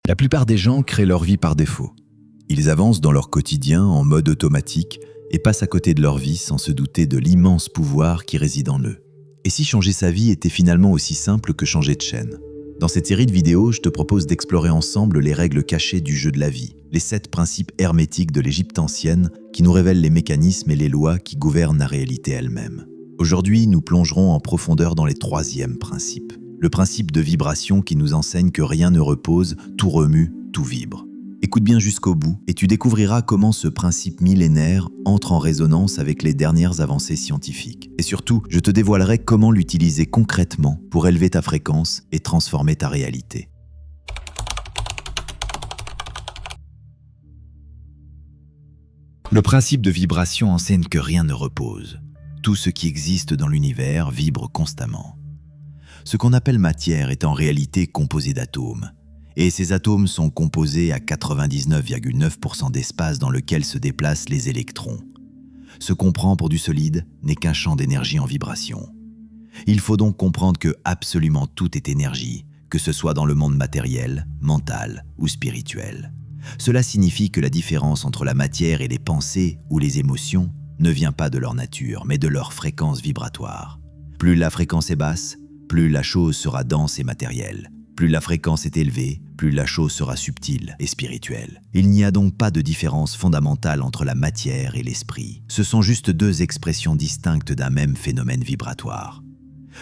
La plupart des gens créent leur vie par défaut. Ils avancent dans leur quotidien en mode automatique et passent à côté de leur vie sans se douter de l'immense pouvoir qui réside en eux. Et si changer sa vie était finalement aussi simple que changer de chaîne? Dans cette série de vidéos, je te propose d'explorer ensemble les règles cachées du jeu de la vie, les 7 principes hermétiques de l'Égypte ancienne qui nous révèlent les mécanismes et les lois qui gouvernent la réalité elle-même. Aujourd'hui, nous plongerons en profondeur dans les 3e principes. Le principe de vibration qui nous enseigne que rien ne repose, tout remue, tout vibre. Écoute bien jusqu'au bout et tu découvriras comment ce principe millénaire entre en résonance avec les dernières avancées scientifiques. Et surtout, je te dévoilerai comment l'utiliser concrètement pour élever ta fréquence et transformer ta réalité. Le principe de vibration enseigne que rien ne repose. Tout ce qui existe dans l'univers vibre constamment. Ce qu'on appelle matière est en réalité composé d'atomes. Et ces atomes sont composés à 99,9% d'espace dans lequel se déplacent les électrons. Ce qu'on prend pour du solide n'est qu'un champ d'énergie en vibration. Il faut donc comprendre que absolument tout est énergie, que ce soit dans le monde matériel, mental ou spirituel. Cela signifie que la différence entre la matière et les pensées ou les émotions ne vient pas de leur nature, mais de leur fréquence vibratoire. Plus la fréquence est basse, plus la chose sera dense et matérielle. Plus la fréquence est élevée, plus la chose sera subtile et spirituelle. Il n'y a donc pas de différence fondamentale entre la matière et l'esprit. Ce sont juste 2 expressions distinctes d'un même phénomène vibratoire.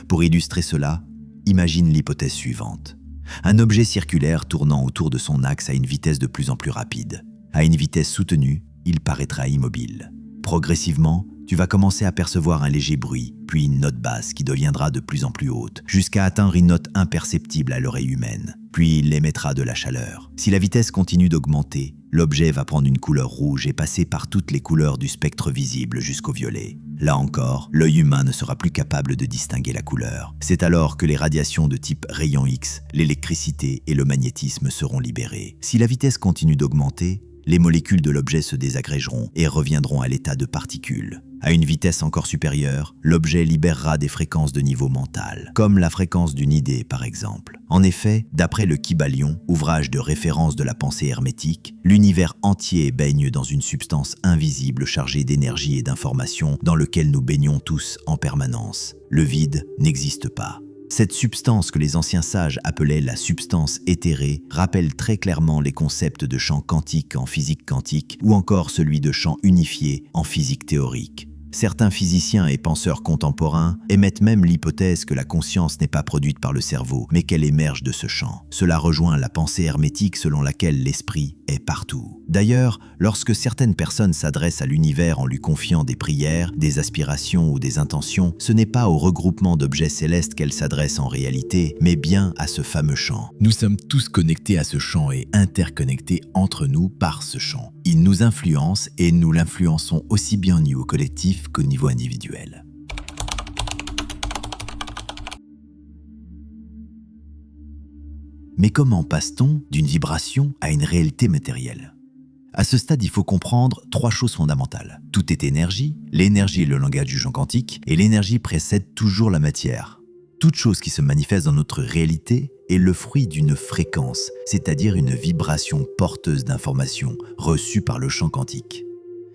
Pour illustrer cela, imagine l'hypothèse suivante. Un objet circulaire tournant autour de son axe à une vitesse de plus en plus rapide. À une vitesse soutenue, il paraîtra immobile. Progressivement, tu vas commencer à percevoir un léger bruit, puis une note basse qui deviendra de plus en plus haute, jusqu'à atteindre une note imperceptible à l'oreille humaine. Puis il émettra de la chaleur. Si la vitesse continue d'augmenter, l'objet va prendre une couleur rouge et passer par toutes les couleurs du spectre visible jusqu'au violet. Là encore, l'œil humain ne sera plus capable de distinguer la couleur. C'est alors que les radiations de type rayon X, l'électricité et le magnétisme seront libérées. Si la vitesse continue d'augmenter, les molécules de l'objet se désagrégeront et reviendront à l'état de particules. À une vitesse encore supérieure, l'objet libérera des fréquences de niveau mental, comme la fréquence d'une idée par exemple. En effet, d'après le Kybalion, ouvrage de référence de la pensée hermétique, l'univers entier baigne dans une substance invisible chargée d'énergie et d'information dans lequel nous baignons tous en permanence. Le vide n'existe pas. Cette substance que les anciens sages appelaient la substance éthérée rappelle très clairement les concepts de champ quantique en physique quantique ou encore celui de champ unifié en physique théorique. Certains physiciens et penseurs contemporains émettent même l'hypothèse que la conscience n'est pas produite par le cerveau, mais qu'elle émerge de ce champ. Cela rejoint la pensée hermétique selon laquelle l'esprit est partout. D'ailleurs, lorsque certaines personnes s'adressent à l'univers en lui confiant des prières, des aspirations ou des intentions, ce n'est pas au regroupement d'objets célestes qu'elles s'adressent en réalité, mais bien à ce fameux champ. Nous sommes tous connectés à ce champ et interconnectés entre nous par ce champ. Il nous influence et nous l'influençons aussi bien au niveau collectif qu'au niveau individuel. Mais comment passe-t-on d'une vibration à une réalité matérielle? À ce stade, il faut comprendre 3 choses fondamentales. Tout est énergie, l'énergie est le langage du champ quantique, et l'énergie précède toujours la matière. Toute chose qui se manifeste dans notre réalité est le fruit d'une fréquence, c'est-à-dire une vibration porteuse d'informations reçues par le champ quantique.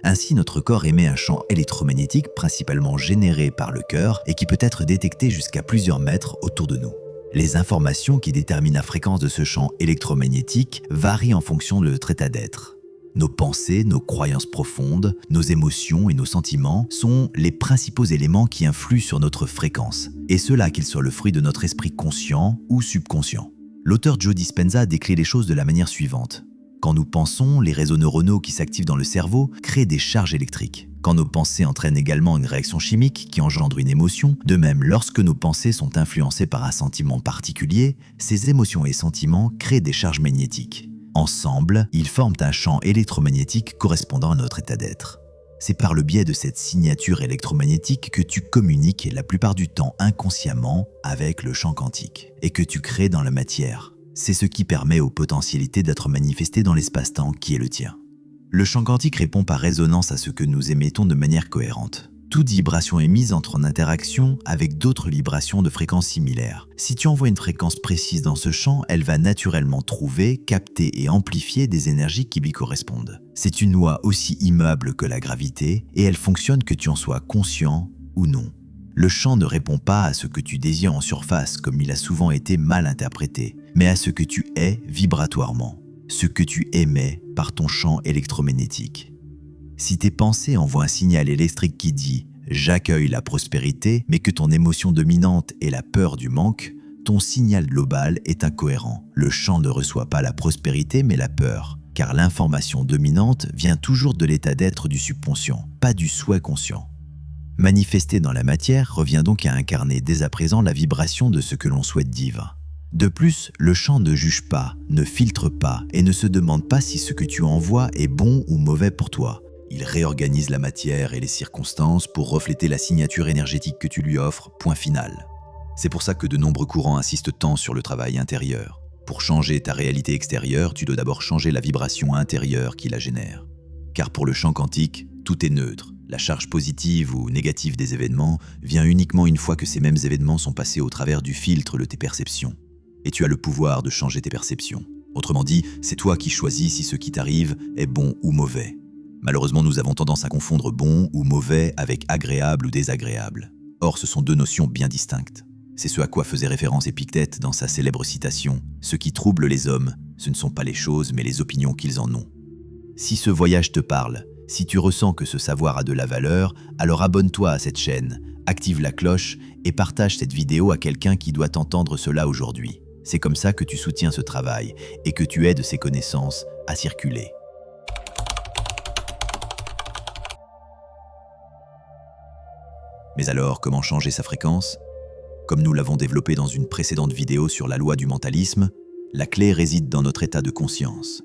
Ainsi, notre corps émet un champ électromagnétique principalement généré par le cœur et qui peut être détecté jusqu'à plusieurs mètres autour de nous. Les informations qui déterminent la fréquence de ce champ électromagnétique varient en fonction de notre état d'être. Nos pensées, nos croyances profondes, nos émotions et nos sentiments sont les principaux éléments qui influent sur notre fréquence, et cela qu'ils soient le fruit de notre esprit conscient ou subconscient. L'auteur Joe Dispenza décrit les choses de la manière suivante. Quand nous pensons, les réseaux neuronaux qui s'activent dans le cerveau créent des charges électriques. Quand nos pensées entraînent également une réaction chimique qui engendre une émotion, de même lorsque nos pensées sont influencées par un sentiment particulier, ces émotions et sentiments créent des charges magnétiques. Ensemble, ils forment un champ électromagnétique correspondant à notre état d'être. C'est par le biais de cette signature électromagnétique que tu communiques la plupart du temps inconsciemment avec le champ quantique et que tu crées dans la matière. C'est ce qui permet aux potentialités d'être manifestées dans l'espace-temps qui est le tien. Le champ quantique répond par résonance à ce que nous émettons de manière cohérente. Toute vibration émise entre en interaction avec d'autres vibrations de fréquences similaires. Si tu envoies une fréquence précise dans ce champ, elle va naturellement trouver, capter et amplifier des énergies qui lui correspondent. C'est une loi aussi immuable que la gravité et elle fonctionne que tu en sois conscient ou non. Le champ ne répond pas à ce que tu désires en surface comme il a souvent été mal interprété, mais à ce que tu es vibratoirement, ce que tu émets par ton champ électromagnétique. Si tes pensées envoient un signal électrique qui dit « j'accueille la prospérité », mais que ton émotion dominante est la peur du manque, ton signal global est incohérent. Le champ ne reçoit pas la prospérité mais la peur, car l'information dominante vient toujours de l'état d'être du subconscient, pas du souhait conscient. Manifester dans la matière revient donc à incarner dès à présent la vibration de ce que l'on souhaite vivre. De plus, le champ ne juge pas, ne filtre pas et ne se demande pas si ce que tu envoies est bon ou mauvais pour toi. Il réorganise la matière et les circonstances pour refléter la signature énergétique que tu lui offres, point final. C'est pour ça que de nombreux courants insistent tant sur le travail intérieur. Pour changer ta réalité extérieure, tu dois d'abord changer la vibration intérieure qui la génère. Car pour le champ quantique, tout est neutre. La charge positive ou négative des événements vient uniquement une fois que ces mêmes événements sont passés au travers du filtre de tes perceptions. Et tu as le pouvoir de changer tes perceptions. Autrement dit, c'est toi qui choisis si ce qui t'arrive est bon ou mauvais. Malheureusement, nous avons tendance à confondre bon ou mauvais avec agréable ou désagréable. Or, ce sont deux notions bien distinctes. C'est ce à quoi faisait référence Épictète dans sa célèbre citation « Ce qui trouble les hommes, ce ne sont pas les choses, mais les opinions qu'ils en ont. » Si ce voyage te parle, si tu ressens que ce savoir a de la valeur, alors abonne-toi à cette chaîne, active la cloche et partage cette vidéo à quelqu'un qui doit entendre cela aujourd'hui. C'est comme ça que tu soutiens ce travail et que tu aides ces connaissances à circuler. Mais alors, comment changer sa fréquence? Comme nous l'avons développé dans une précédente vidéo sur la loi du mentalisme, la clé réside dans notre état de conscience.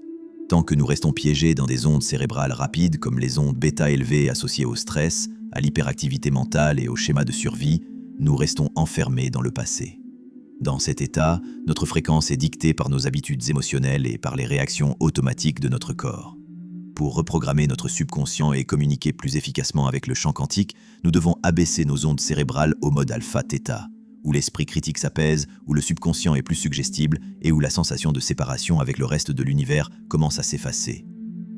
Tant que nous restons piégés dans des ondes cérébrales rapides comme les ondes bêta élevées associées au stress, à l'hyperactivité mentale et au schéma de survie, nous restons enfermés dans le passé. Dans cet état, notre fréquence est dictée par nos habitudes émotionnelles et par les réactions automatiques de notre corps. Pour reprogrammer notre subconscient et communiquer plus efficacement avec le champ quantique, nous devons abaisser nos ondes cérébrales au mode alpha-theta, où l'esprit critique s'apaise, où le subconscient est plus suggestible et où la sensation de séparation avec le reste de l'univers commence à s'effacer.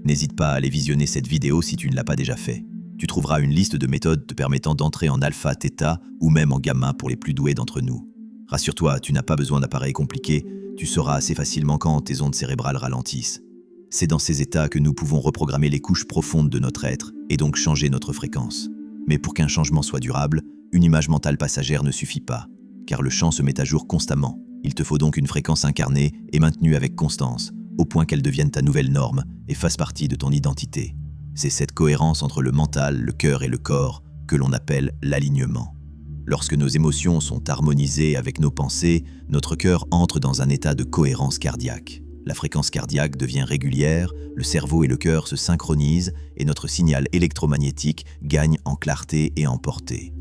N'hésite pas à aller visionner cette vidéo si tu ne l'as pas déjà fait. Tu trouveras une liste de méthodes te permettant d'entrer en alpha-theta ou même en gamma pour les plus doués d'entre nous. Rassure-toi, tu n'as pas besoin d'appareils compliqués, tu sauras assez facilement quand tes ondes cérébrales ralentissent. C'est dans ces états que nous pouvons reprogrammer les couches profondes de notre être et donc changer notre fréquence. Mais pour qu'un changement soit durable, une image mentale passagère ne suffit pas, car le champ se met à jour constamment. Il te faut donc une fréquence incarnée et maintenue avec constance, au point qu'elle devienne ta nouvelle norme et fasse partie de ton identité. C'est cette cohérence entre le mental, le cœur et le corps que l'on appelle l'alignement. Lorsque nos émotions sont harmonisées avec nos pensées, notre cœur entre dans un état de cohérence cardiaque. La fréquence cardiaque devient régulière, le cerveau et le cœur se synchronisent et notre signal électromagnétique gagne en clarté et en portée.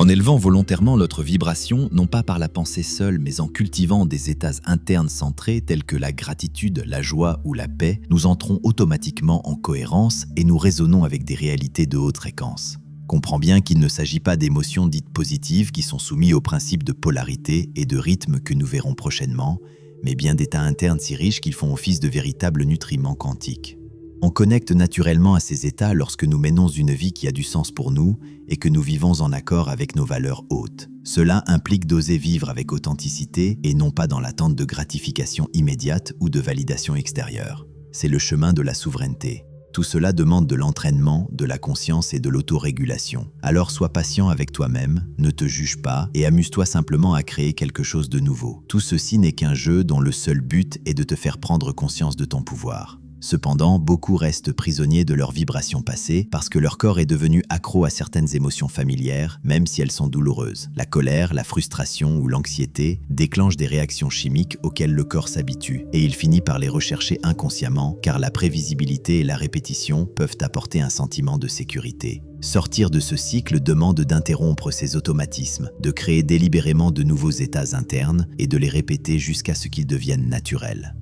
En élevant volontairement notre vibration, non pas par la pensée seule, mais en cultivant des états internes centrés tels que la gratitude, la joie ou la paix, nous entrons automatiquement en cohérence et nous résonnons avec des réalités de haute fréquence. Comprends bien qu'il ne s'agit pas d'émotions dites positives qui sont soumises au principe de polarité et de rythme que nous verrons prochainement, mais bien d'états internes si riches qu'ils font office de véritables nutriments quantiques. On connecte naturellement à ces états lorsque nous menons une vie qui a du sens pour nous et que nous vivons en accord avec nos valeurs hautes. Cela implique d'oser vivre avec authenticité et non pas dans l'attente de gratification immédiate ou de validation extérieure. C'est le chemin de la souveraineté. Tout cela demande de l'entraînement, de la conscience et de l'autorégulation. Alors sois patient avec toi-même, ne te juge pas et amuse-toi simplement à créer quelque chose de nouveau. Tout ceci n'est qu'un jeu dont le seul but est de te faire prendre conscience de ton pouvoir. Cependant, beaucoup restent prisonniers de leurs vibrations passées parce que leur corps est devenu accro à certaines émotions familières, même si elles sont douloureuses. La colère, la frustration ou l'anxiété déclenchent des réactions chimiques auxquelles le corps s'habitue et il finit par les rechercher inconsciemment car la prévisibilité et la répétition peuvent apporter un sentiment de sécurité. Sortir de ce cycle demande d'interrompre ces automatismes, de créer délibérément de nouveaux états internes et de les répéter jusqu'à ce qu'ils deviennent naturels.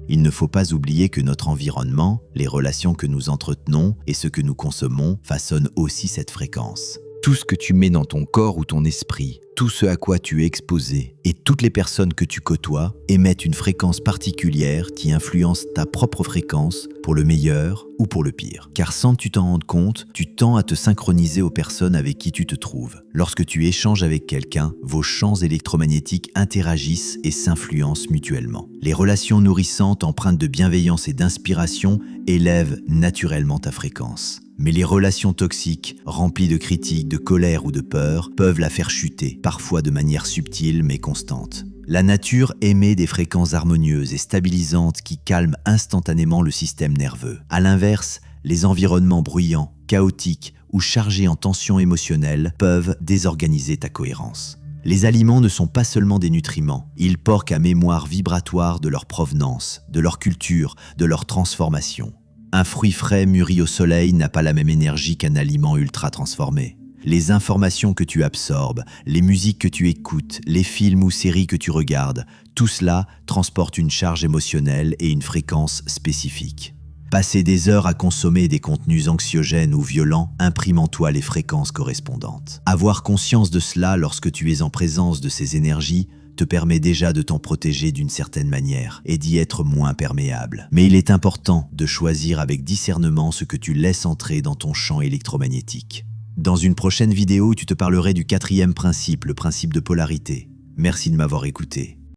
Il ne faut pas oublier que notre environnement, les relations que nous entretenons et ce que nous consommons façonnent aussi cette fréquence. Tout ce que tu mets dans ton corps ou ton esprit, tout ce à quoi tu es exposé et toutes les personnes que tu côtoies émettent une fréquence particulière qui influence ta propre fréquence pour le meilleur ou pour le pire. Car sans que tu t'en rendes compte, tu tends à te synchroniser aux personnes avec qui tu te trouves. Lorsque tu échanges avec quelqu'un, vos champs électromagnétiques interagissent et s'influencent mutuellement. Les relations nourrissantes empreintes de bienveillance et d'inspiration élèvent naturellement ta fréquence. Mais les relations toxiques, remplies de critiques, de colère ou de peur, peuvent la faire chuter, parfois de manière subtile mais constante. La nature émet des fréquences harmonieuses et stabilisantes qui calment instantanément le système nerveux. À l'inverse, les environnements bruyants, chaotiques ou chargés en tensions émotionnelles peuvent désorganiser ta cohérence. Les aliments ne sont pas seulement des nutriments, ils portent à mémoire vibratoire de leur provenance, de leur culture, de leur transformation. Un fruit frais mûri au soleil n'a pas la même énergie qu'un aliment ultra transformé. Les informations que tu absorbes, les musiques que tu écoutes, les films ou séries que tu regardes, tout cela transporte une charge émotionnelle et une fréquence spécifique. Passer des heures à consommer des contenus anxiogènes ou violents imprime en toi les fréquences correspondantes. Avoir conscience de cela lorsque tu es en présence de ces énergies te permet déjà de t'en protéger d'une certaine manière et d'y être moins perméable. Mais il est important de choisir avec discernement ce que tu laisses entrer dans ton champ électromagnétique. Dans une prochaine vidéo, tu te parlerai du 4e principe, le principe de polarité. Merci de m'avoir écouté.